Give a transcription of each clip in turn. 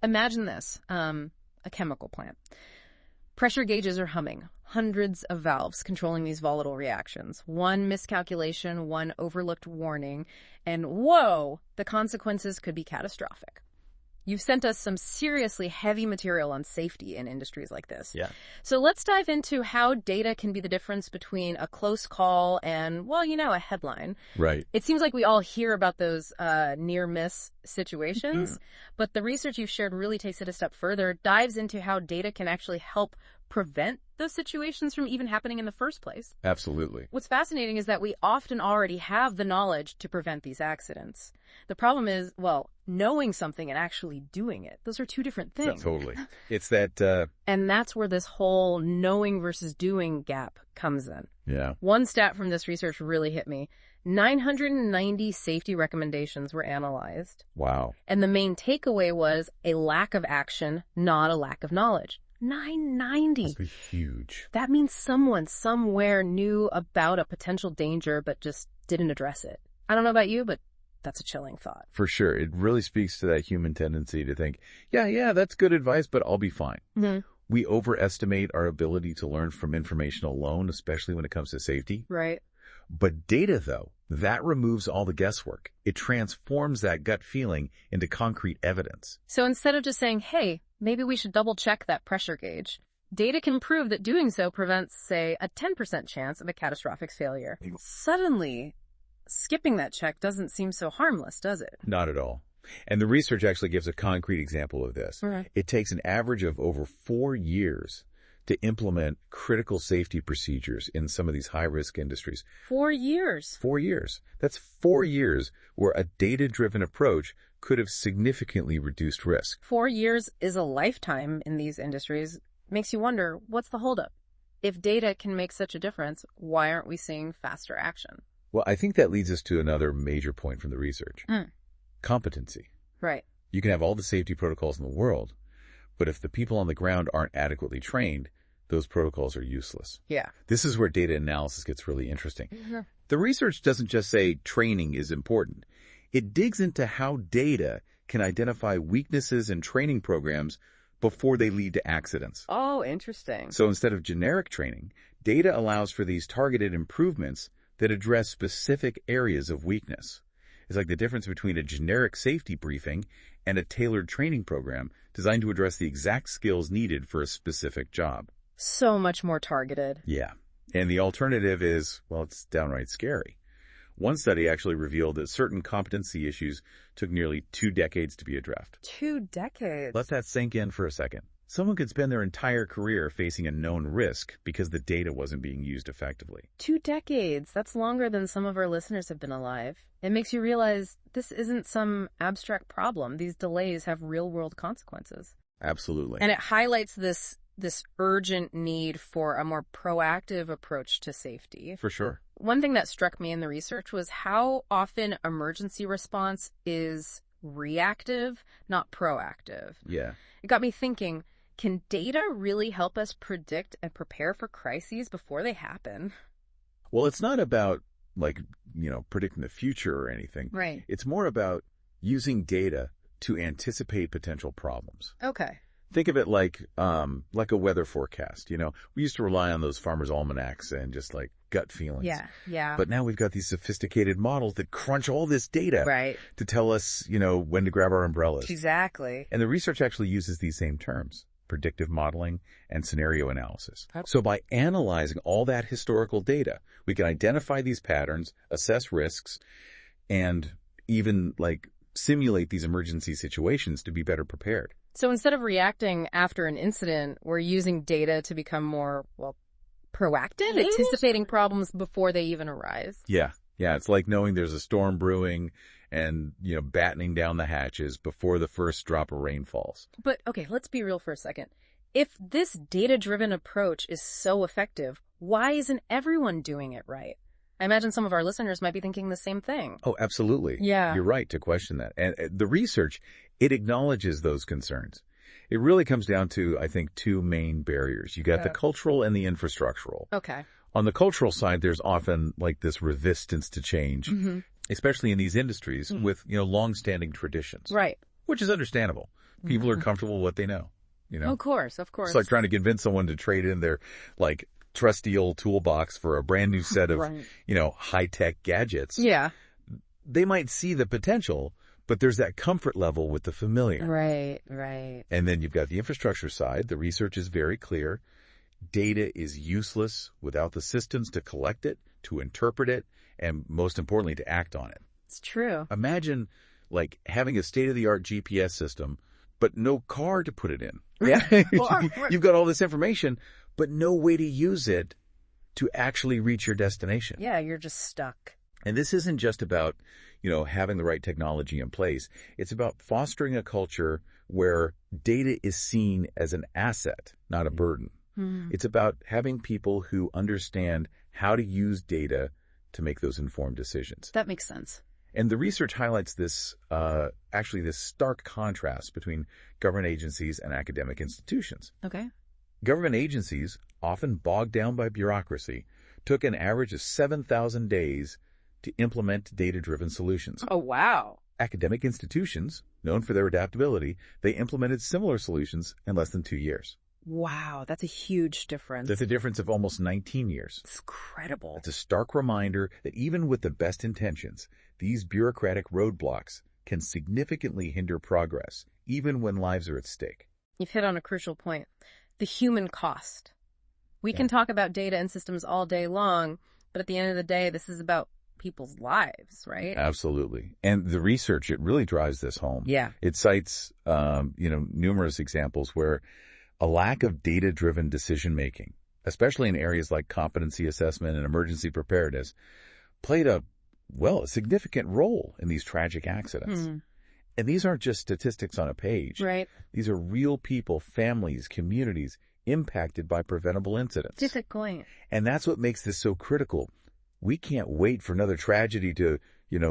Imagine this, a chemical plant. Pressure gauges are humming, hundreds of valves controlling these volatile reactions. One miscalculation, one overlooked warning, and whoa, the consequences could be catastrophic. You've sent us some seriously heavy material on safety in industries like this. Yeah. So let's dive into how data can be the difference between a close call and, well, a headline. Right. It seems like we all hear about those near-miss situations, but the research you've shared really takes it a step further, dives into how data can actually help prevent those situations from even happening in the first place. Absolutely. What's fascinating is that we often already have the knowledge to prevent these accidents. The problem is, well, knowing something and actually doing it. Those are two different things. Totally. It's that... And that's where this whole knowing versus doing gap comes in. Yeah. One stat from this research really hit me. 990 safety recommendations were analyzed. Wow. And the main takeaway was a lack of action, not a lack of knowledge. 990. Must be huge. That means someone somewhere knew about a potential danger but just didn't address it. I don't know about you, but that's a chilling thought. For sure. It really speaks to that human tendency to think, yeah, that's good advice, but I'll be fine. Mm-hmm. We overestimate our ability to learn from information alone, especially when it comes to safety. Right. But data, though, that removes all the guesswork. It transforms that gut feeling into concrete evidence. So instead of just saying, hey, maybe we should double check that pressure gauge, data can prove that doing so prevents, say, a 10% chance of a catastrophic failure. Suddenly, skipping that check doesn't seem so harmless, does it? Not at all. And the research actually gives a concrete example of this. Right. It takes an average of over 4 years to implement critical safety procedures in some of these high-risk industries. 4 years. 4 years. That's 4 years where a data-driven approach could have significantly reduced risk. 4 years is a lifetime in these industries. Makes you wonder, what's the holdup? If data can make such a difference, why aren't we seeing faster action? Well, I think that leads us to another major point from the research. Competency. Right. You can have all the safety protocols in the world, but if the people on the ground aren't adequately trained, those protocols are useless. Yeah. This is where data analysis gets really interesting. Mm-hmm. The research doesn't just say training is important. It digs into how data can identify weaknesses in training programs before they lead to accidents. Oh, interesting. So instead of generic training, data allows for these targeted improvements that address specific areas of weakness. It's like the difference between a generic safety briefing and a tailored training program designed to address the exact skills needed for a specific job. So much more targeted. Yeah. And the alternative is, well, it's downright scary. One study actually revealed that certain competency issues took nearly 2 decades to be addressed. 2 decades? Let that sink in for a second. Someone could spend their entire career facing a known risk because the data wasn't being used effectively. 2 decades. That's longer than some of our listeners have been alive. It makes you realize this isn't some abstract problem. These delays have real-world consequences. Absolutely. And it highlights this urgent need for a more proactive approach to safety. For sure. One thing that struck me in the research was how often emergency response is reactive, not proactive. Yeah. It got me thinking, can data really help us predict and prepare for crises before they happen? Well, it's not about, predicting the future or anything. Right. It's more about using data to anticipate potential problems. Okay. Think of it like a weather forecast. We used to rely on those farmers' almanacs and just gut feelings. Yeah. But now we've got these sophisticated models that crunch all this data right. to tell us, when to grab our umbrellas. Exactly. And the research actually uses these same terms, predictive modeling and scenario analysis. So by analyzing all that historical data, we can identify these patterns, assess risks, and even simulate these emergency situations to be better prepared. So instead of reacting after an incident, we're using data to become more, proactive, anticipating problems before they even arise. Yeah. It's like knowing there's a storm brewing and, battening down the hatches before the first drop of rain falls. But, okay, let's be real for a second. If this data-driven approach is so effective, why isn't everyone doing it right? I imagine some of our listeners might be thinking the same thing. Oh, absolutely. Yeah. You're right to question that. And the research, it acknowledges those concerns. It really comes down to, I think, 2 main barriers. You got the cultural and the infrastructural. Okay. On the cultural side, there's often this resistance to change, especially in these industries with, long-standing traditions. Right. Which is understandable. People are comfortable with what they know, Of course, of course. It's like trying to convince someone to trade in their, like, trusty old toolbox for a brand new set of, Right. high-tech gadgets. Yeah. They might see the potential, but there's that comfort level with the familiar. Right, right. And then you've got the infrastructure side. The research is very clear. Data is useless without the systems to collect it, to interpret it, and most importantly, to act on it. It's true. Imagine, like, having a state-of-the-art GPS system, but no car to put it in. Yeah. You've got all this information, but no way to use it to actually reach your destination. Yeah, you're just stuck. And this isn't just about, having the right technology in place. It's about fostering a culture where data is seen as an asset, not a burden. It's about having people who understand how to use data to make those informed decisions. That makes sense. And the research highlights this stark contrast between government agencies and academic institutions. Okay. Government agencies, often bogged down by bureaucracy, took an average of 7,000 days to implement data-driven solutions. Oh, wow. Academic institutions, known for their adaptability, they implemented similar solutions in less than 2 years. Wow, that's a huge difference. That's a difference of almost 19 years. It's incredible. It's a stark reminder that even with the best intentions, these bureaucratic roadblocks can significantly hinder progress, even when lives are at stake. You've hit on a crucial point. The human cost. We can talk about data and systems all day long, but at the end of the day, this is about people's lives, right? Absolutely. And the research, it really drives this home. Yeah. It cites, numerous examples where a lack of data-driven decision-making, especially in areas like competency assessment and emergency preparedness, played a significant role in these tragic accidents. And these aren't just statistics on a page. Right. These are real people, families, communities impacted by preventable incidents. That's a good point. And that's what makes this so critical. We can't wait for another tragedy to,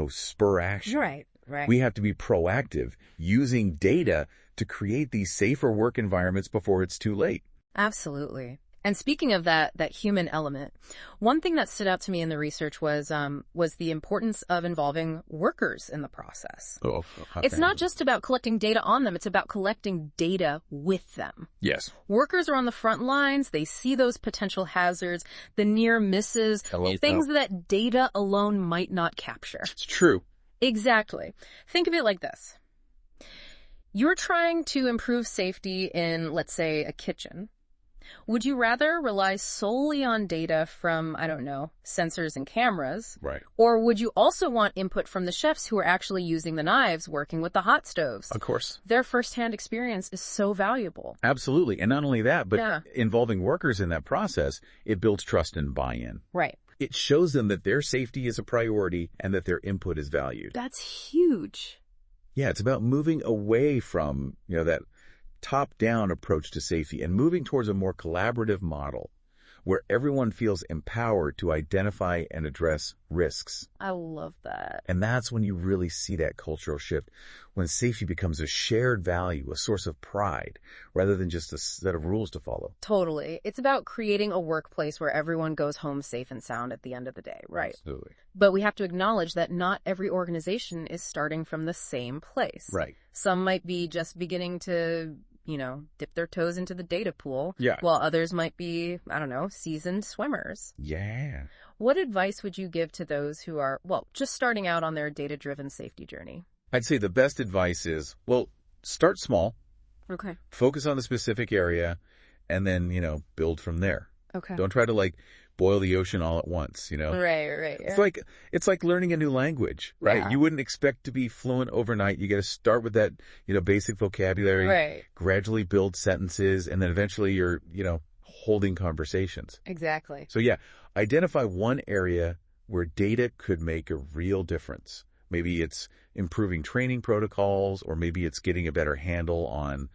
spur action. Right, right. We have to be proactive, using data to create these safer work environments before it's too late. Absolutely. And speaking of that human element, one thing that stood out to me in the research was the importance of involving workers in the process. Oh, okay. It's not just about collecting data on them, it's about collecting data with them. Yes. Workers are on the front lines, they see those potential hazards, the near misses, things that data alone might not capture. It's true. Exactly. Think of it like this. You're trying to improve safety in, let's say, a kitchen. Would you rather rely solely on data from, sensors and cameras? Right. Or would you also want input from the chefs who are actually using the knives, working with the hot stoves? Of course. Their firsthand experience is so valuable. Absolutely. And not only that, but involving workers in that process, it builds trust and buy-in. Right. It shows them that their safety is a priority and that their input is valued. That's huge. Yeah, it's about moving away from, that top-down approach to safety and moving towards a more collaborative model where everyone feels empowered to identify and address risks. I love that. And that's when you really see that cultural shift, when safety becomes a shared value, a source of pride, rather than just a set of rules to follow. Totally. It's about creating a workplace where everyone goes home safe and sound at the end of the day, right? Absolutely. But we have to acknowledge that not every organization is starting from the same place. Right. Some might be just beginning to dip their toes into the data pool. Yeah. While others might be, seasoned swimmers. Yeah. What advice would you give to those who are, just starting out on their data-driven safety journey? I'd say the best advice is, start small. Okay. Focus on the specific area and then, build from there. Okay. Don't try to boil the ocean all at once, Right. Yeah. It's like learning a new language, right? Yeah. You wouldn't expect to be fluent overnight. You got to start with that, basic vocabulary, Right. gradually build sentences, and then eventually you're, holding conversations. Exactly. So yeah, identify one area where data could make a real difference. Maybe it's improving training protocols, or maybe it's getting a better handle on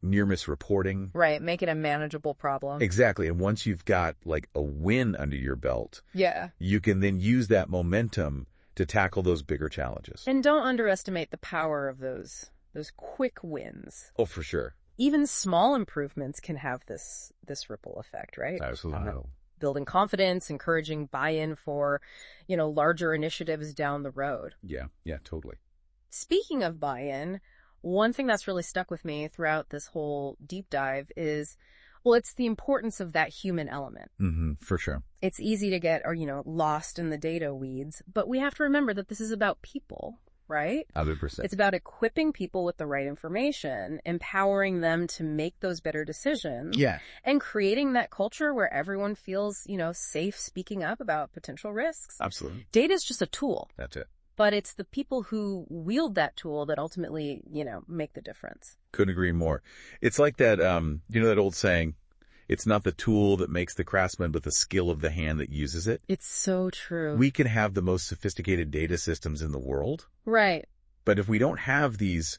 near-miss reporting. Right. Make it a manageable problem. Exactly. And once you've got a win under your belt, Yeah. you can then use that momentum to tackle those bigger challenges. And don't underestimate the power of those quick wins. Oh, for sure. Even small improvements can have this ripple effect, right? Absolutely. Building confidence, encouraging buy-in for, larger initiatives down the road. Yeah, totally. Speaking of buy-in, One thing that's really stuck with me throughout this whole deep dive is, well, it's the importance of that human element. For sure. It's easy to get, lost in the data weeds, but we have to remember that this is about people, right? 100%. It's about equipping people with the right information, empowering them to make those better decisions. Yeah. And creating that culture where everyone feels, safe speaking up about potential risks. Absolutely. Data is just a tool. That's it. But it's the people who wield that tool that ultimately, make the difference. Couldn't agree more. It's like that, that old saying, it's not the tool that makes the craftsman, but the skill of the hand that uses it. It's so true. We can have the most sophisticated data systems in the world. Right. But if we don't have these,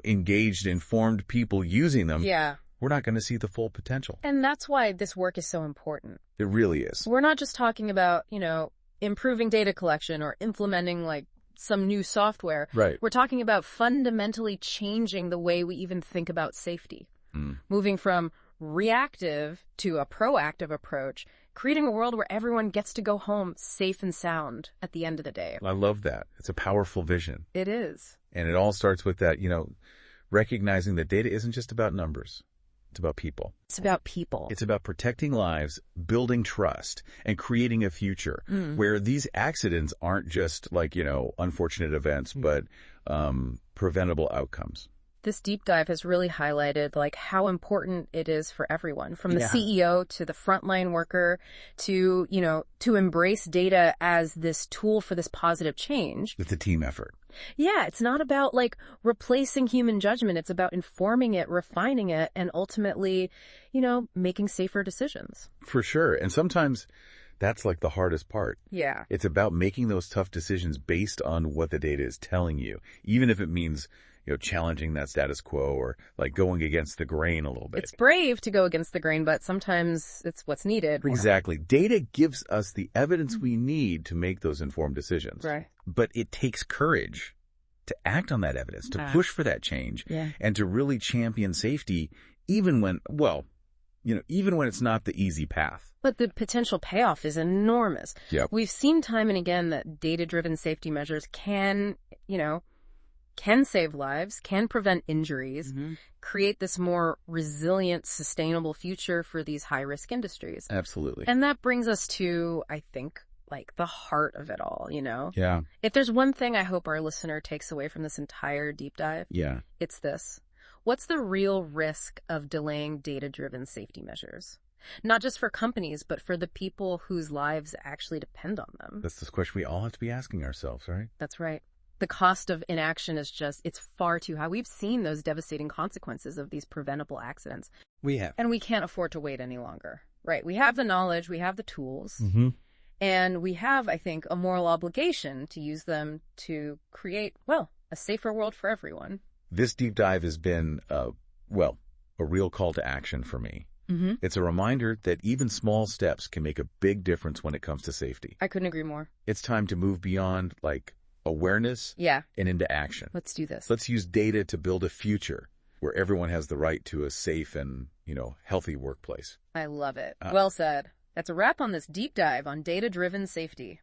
engaged, informed people using them, yeah, we're not going to see the full potential. And that's why this work is so important. It really is. We're not just talking about, improving data collection or implementing some new software. Right. We're talking about fundamentally changing the way we even think about safety. Moving from reactive to a proactive approach, creating a world where everyone gets to go home safe and sound at the end of the day. I love that. It's a powerful vision. It is. And it all starts with that, recognizing that data isn't just about numbers. It's about people. It's about people. It's about protecting lives, building trust, and creating a future where these accidents aren't just unfortunate events, but preventable outcomes. This deep dive has really highlighted how important it is for everyone, from the CEO to the frontline worker to, to embrace data as this tool for this positive change. It's a team effort. Yeah, it's not about replacing human judgment. It's about informing it, refining it, and ultimately, making safer decisions. For sure. And sometimes that's the hardest part. Yeah. It's about making those tough decisions based on what the data is telling you, even if it means challenging that status quo or going against the grain a little bit. It's brave to go against the grain, but sometimes it's what's needed. Exactly. Data gives us the evidence we need to make those informed decisions. Right. But it takes courage to act on that evidence, to push for that change, and to really champion safety, even when it's not the easy path. But the potential payoff is enormous. Yep. We've seen time and again that data-driven safety measures can save lives, can prevent injuries, create this more resilient, sustainable future for these high-risk industries. Absolutely. And that brings us to, I think, the heart of it all, Yeah. If there's one thing I hope our listener takes away from this entire deep dive, it's this. What's the real risk of delaying data-driven safety measures? Not just for companies, but for the people whose lives actually depend on them. That's the question we all have to be asking ourselves, right? That's right. The cost of inaction is it's far too high. We've seen those devastating consequences of these preventable accidents. We have. And we can't afford to wait any longer. Right. We have the knowledge, we have the tools, and we have, I think, a moral obligation to use them to create, a safer world for everyone. This deep dive has been, a real call to action for me. It's a reminder that even small steps can make a big difference when it comes to safety. I couldn't agree more. It's time to move beyond, awareness and into action. Let's do this. Let's use data to build a future where everyone has the right to a safe and, healthy workplace. I love it. Well said. That's a wrap on this deep dive on data-driven safety.